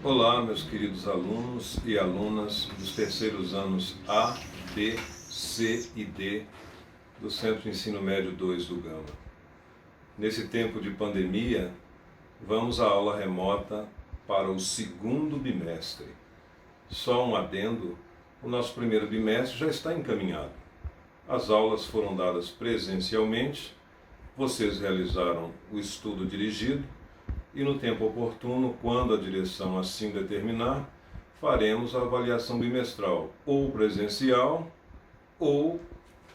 Olá, meus queridos alunos e alunas dos terceiros anos A, B, C e D do Centro de Ensino Médio 2 do Gama. Nesse tempo de pandemia, vamos à aula remota para o segundo bimestre. Só um adendo, o nosso primeiro bimestre já está encaminhado. As aulas foram dadas presencialmente, vocês realizaram o estudo dirigido, e no tempo oportuno, quando a direção assim determinar, faremos a avaliação bimestral, ou presencial ou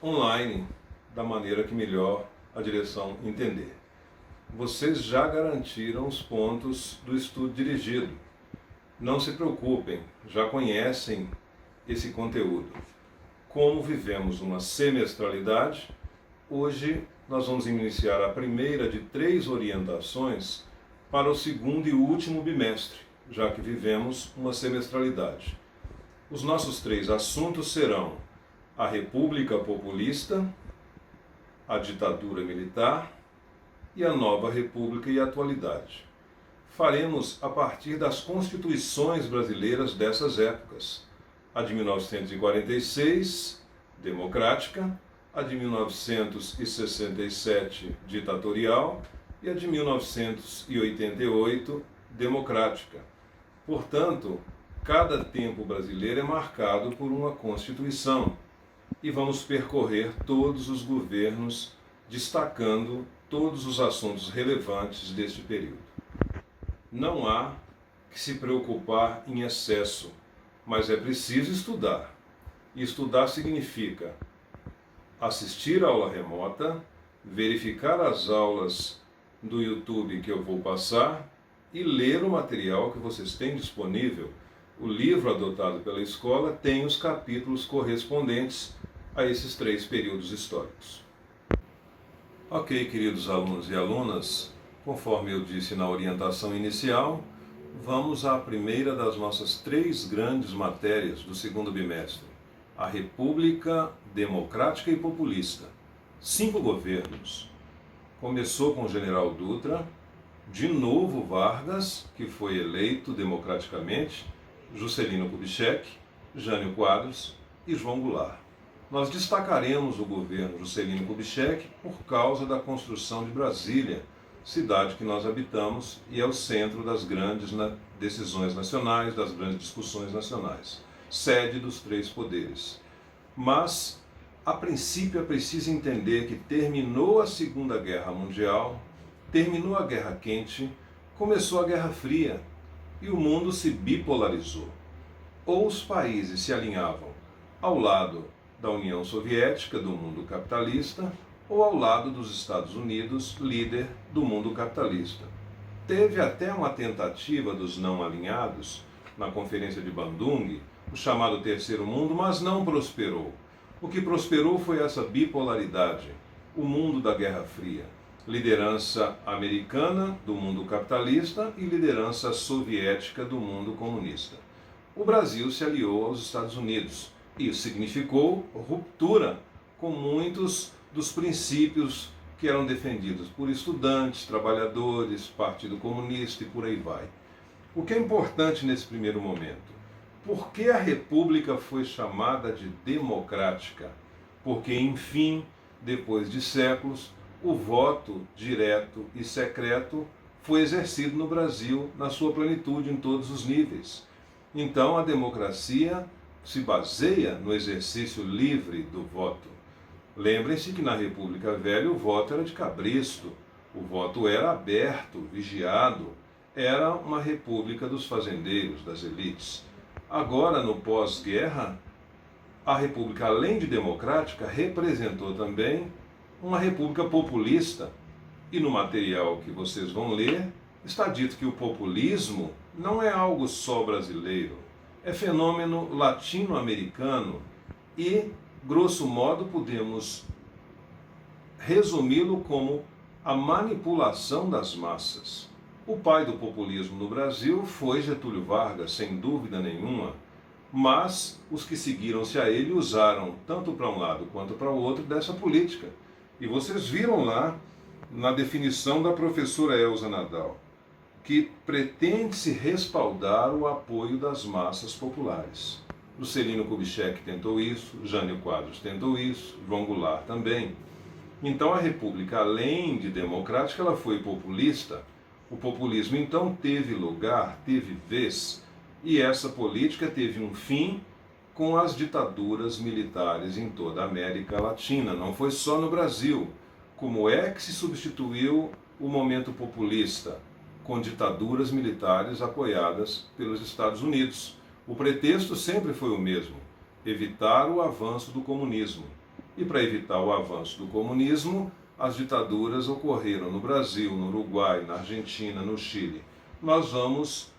online, da maneira que melhor a direção entender. Vocês já garantiram os pontos do estudo dirigido. Não se preocupem, já conhecem esse conteúdo. Como vivemos uma semestralidade, hoje nós vamos iniciar a primeira de 3 orientações para o segundo e último bimestre, já que vivemos uma semestralidade. Os nossos 3 assuntos serão a República Populista, a ditadura militar e a nova República e a atualidade. Faremos a partir das constituições brasileiras dessas épocas, a de 1946, democrática, a de 1967, ditatorial, e a de 1988, democrática. Portanto, cada tempo brasileiro é marcado por uma Constituição e vamos percorrer todos os governos, destacando todos os assuntos relevantes deste período. Não há que se preocupar em excesso, mas é preciso estudar. E estudar significa assistir a aula remota, verificar as aulas do YouTube que eu vou passar e ler o material que vocês têm disponível. O livro adotado pela escola tem os capítulos correspondentes a esses 3 períodos históricos. Ok, queridos alunos e alunas, conforme eu disse na orientação inicial, vamos à primeira das nossas 3 grandes matérias do segundo bimestre, a República Democrática e Populista. 5 governos. Começou com o general Dutra, de novo Vargas, que foi eleito democraticamente, Juscelino Kubitschek, Jânio Quadros e João Goulart. Nós destacaremos o governo Juscelino Kubitschek por causa da construção de Brasília, cidade que nós habitamos e é o centro das grandes decisões nacionais, das grandes discussões nacionais, sede dos 3 poderes. Mas a princípio é preciso entender que terminou a Segunda Guerra Mundial, terminou a Guerra Quente, começou a Guerra Fria e o mundo se bipolarizou. Ou os países se alinhavam ao lado da União Soviética, do mundo capitalista, ou ao lado dos Estados Unidos, líder do mundo capitalista. Teve até uma tentativa dos não alinhados, na Conferência de Bandung, o chamado Terceiro Mundo, mas não prosperou. O que prosperou foi essa bipolaridade, o mundo da Guerra Fria, liderança americana do mundo capitalista e liderança soviética do mundo comunista. O Brasil se aliou aos Estados Unidos. Isso significou ruptura com muitos dos princípios que eram defendidos por estudantes, trabalhadores, Partido Comunista e por aí vai. O que é importante nesse primeiro momento? Por que a República foi chamada de democrática? Porque, enfim, depois de séculos, o voto direto e secreto foi exercido no Brasil na sua plenitude, em todos os níveis. Então, a democracia se baseia no exercício livre do voto. Lembrem-se que na República Velha o voto era de cabresto, o voto era aberto, vigiado, era uma república dos fazendeiros, das elites. Agora, no pós-guerra, a República, além de democrática, representou também uma república populista. E no material que vocês vão ler, está dito que o populismo não é algo só brasileiro, é fenômeno latino-americano e, grosso modo, podemos resumi-lo como a manipulação das massas. O pai do populismo no Brasil foi Getúlio Vargas, sem dúvida nenhuma, mas os que seguiram-se a ele usaram, tanto para um lado quanto para o outro, dessa política. E vocês viram lá na definição da professora Elza Nadal. que pretende-se respaldar o apoio das massas populares. Juscelino Kubitschek tentou isso, Jânio Quadros tentou isso, João Goulart também. Então a República, além de democrática, ela foi populista. O populismo então teve lugar, teve vez, e essa política teve um fim com as ditaduras militares em toda a América Latina. Não foi só no Brasil. Como é que se substituiu o momento populista? Com ditaduras militares apoiadas pelos Estados Unidos. O pretexto sempre foi o mesmo: evitar o avanço do comunismo. E para evitar o avanço do comunismo, as ditaduras ocorreram no Brasil, no Uruguai, na Argentina, no Chile. Nós vamos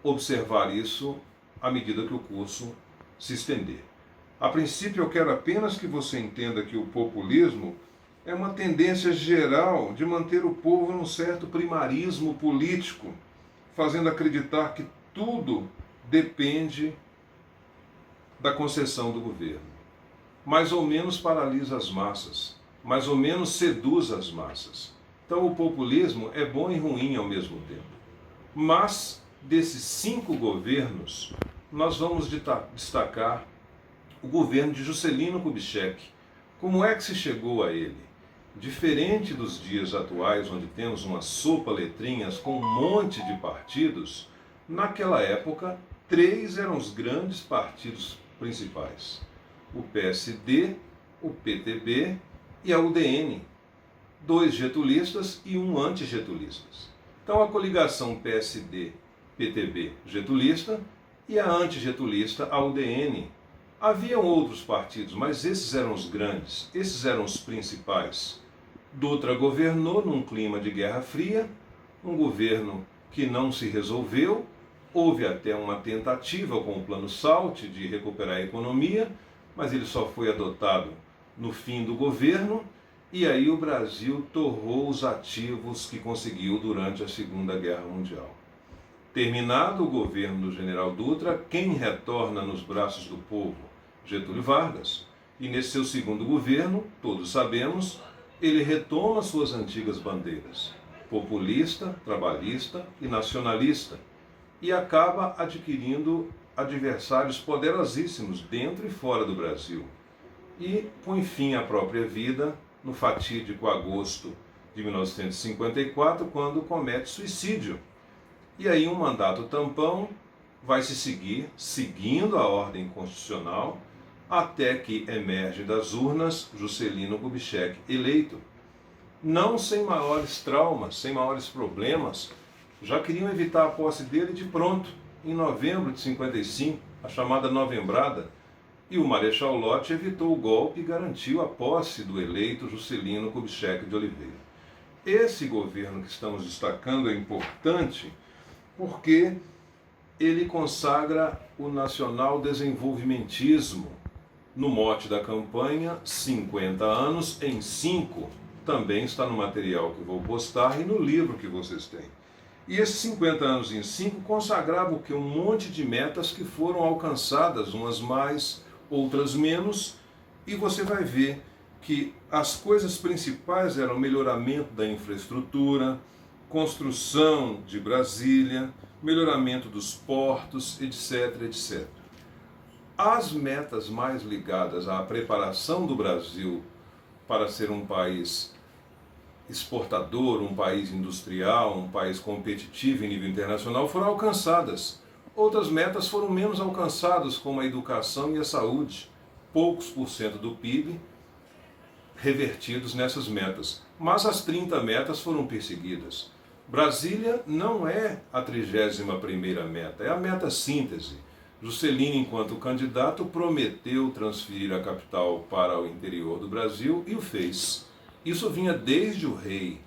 observar isso à medida que o curso se estender. A princípio, eu quero apenas que você entenda que o populismo é uma tendência geral de manter o povo num certo primarismo político, fazendo acreditar que tudo depende da concessão do governo. Mais ou menos paralisa as massas, mais ou menos seduz as massas. Então o populismo é bom e ruim ao mesmo tempo. Mas desses 5 governos, nós vamos destacar o governo de Juscelino Kubitschek. Como é que se chegou a ele? Diferente dos dias atuais, onde temos uma sopa letrinhas com um monte de partidos, naquela época, 3 eram os grandes partidos principais: o PSD, o PTB e a UDN, 2 getulistas e 1 antigetulistas. Então a coligação PSD-PTB getulista e a antigetulista, a UDN. Haviam outros partidos, mas esses eram os grandes, esses eram os principais. Dutra governou num clima de Guerra Fria, um governo que não se resolveu. Houve até uma tentativa com o Plano SALT de recuperar a economia, mas ele só foi adotado no fim do governo, e aí o Brasil torrou os ativos que conseguiu durante a Segunda Guerra Mundial. Terminado o governo do general Dutra, quem retorna nos braços do povo? Getúlio Vargas. E nesse seu segundo governo, todos sabemos, ele retoma suas antigas bandeiras: populista, trabalhista e nacionalista, e acaba adquirindo adversários poderosíssimos dentro e fora do Brasil. E põe fim à própria vida no fatídico agosto de 1954, quando comete suicídio. E aí um mandato tampão vai se seguir, seguindo a ordem constitucional, até que emerge das urnas Juscelino Kubitschek eleito. Não sem maiores traumas, sem maiores problemas. Já queriam evitar a posse dele de pronto, em novembro de 55, a chamada novembrada, e o Marechal Lott evitou o golpe e garantiu a posse do eleito Juscelino Kubitschek de Oliveira. Esse governo que estamos destacando é importante porque ele consagra o nacional desenvolvimentismo. No mote da campanha, 50 anos em 5, também está no material que vou postar e no livro que vocês têm. E esses 50 anos em 5 consagrava o que? Um monte de metas que foram alcançadas, umas mais, outras menos, e você vai ver que as coisas principais eram melhoramento da infraestrutura, construção de Brasília, melhoramento dos portos, etc, etc. As metas mais ligadas à preparação do Brasil para ser um país exportador, um país industrial, um país competitivo em nível internacional foram alcançadas. Outras metas foram menos alcançadas, como a educação e a saúde, poucos % do PIB revertidos nessas metas. Mas as 30 metas foram perseguidas. Brasília não é a 31ª meta, é a meta síntese. Juscelino, enquanto candidato, prometeu transferir a capital para o interior do Brasil e o fez. Isso vinha desde o rei,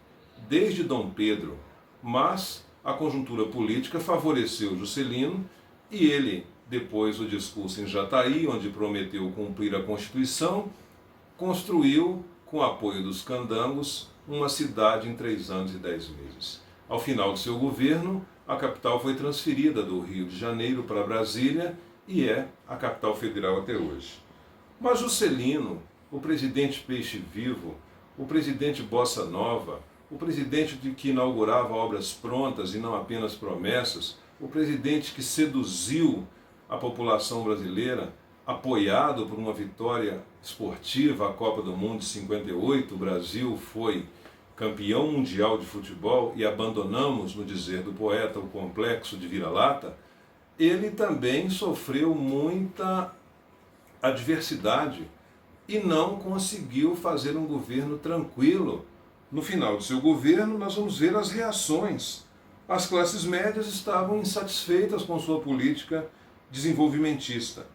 desde Dom Pedro, mas a conjuntura política favoreceu Juscelino e ele, depois do discurso em Jataí, onde prometeu cumprir a Constituição, construiu, com apoio dos candangos, uma cidade em 3 anos e 10 meses. Ao final do seu governo, a capital foi transferida do Rio de Janeiro para Brasília e é a capital federal até hoje. Mas Juscelino, o presidente Peixe Vivo, o presidente Bossa Nova, o presidente que inaugurava obras prontas e não apenas promessas, o presidente que seduziu a população brasileira, apoiado por uma vitória esportiva, a Copa do Mundo de 58, o Brasil foi campeão mundial de futebol e abandonamos, no dizer do poeta, o complexo de vira-lata. Ele também sofreu muita adversidade e não conseguiu fazer um governo tranquilo. No final do seu governo, nós vamos ver as reações. As classes médias estavam insatisfeitas com sua política desenvolvimentista.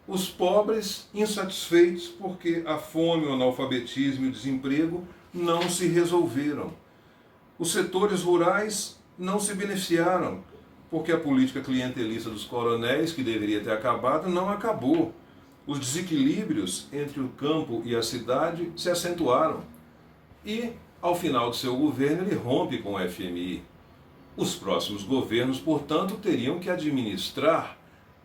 Os pobres insatisfeitos porque a fome, o analfabetismo e o desemprego não se resolveram. Os setores rurais não se beneficiaram, porque a política clientelista dos coronéis, que deveria ter acabado, não acabou. Os desequilíbrios entre o campo e a cidade se acentuaram. E, ao final do seu governo, ele rompe com o FMI. Os próximos governos, portanto, teriam que administrar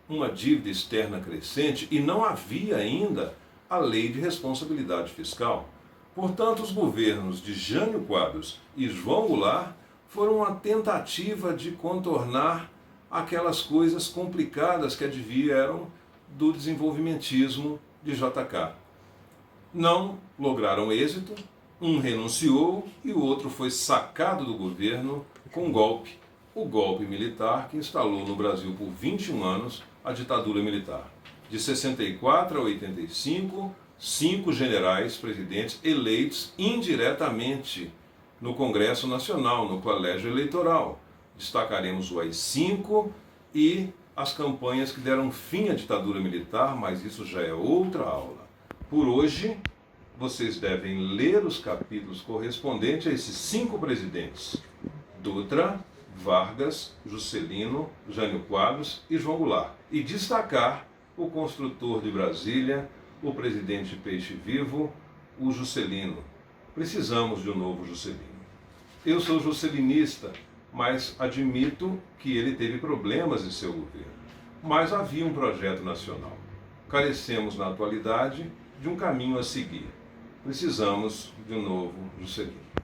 uma dívida externa crescente e não havia ainda a lei de responsabilidade fiscal. Portanto, os governos de Jânio Quadros e João Goulart foram uma tentativa de contornar aquelas coisas complicadas que advieram do desenvolvimentismo de JK. Não lograram êxito, um renunciou e o outro foi sacado do governo com golpe. O golpe militar que instalou no Brasil por 21 anos a ditadura militar. De 64 a 85, 5 generais presidentes eleitos indiretamente no Congresso Nacional, no Colégio Eleitoral. Destacaremos o AI-5 e as campanhas que deram fim à ditadura militar, mas isso já é outra aula. Por hoje, vocês devem ler os capítulos correspondentes a esses 5 presidentes: Dutra, Vargas, Juscelino, Jânio Quadros e João Goulart, e destacar o construtor de Brasília, o presidente Peixe Vivo, o Juscelino. Precisamos de um novo Juscelino. Eu sou juscelinista, mas admito que ele teve problemas em seu governo. Mas havia um projeto nacional. Carecemos, na atualidade, de um caminho a seguir. Precisamos de um novo Juscelino.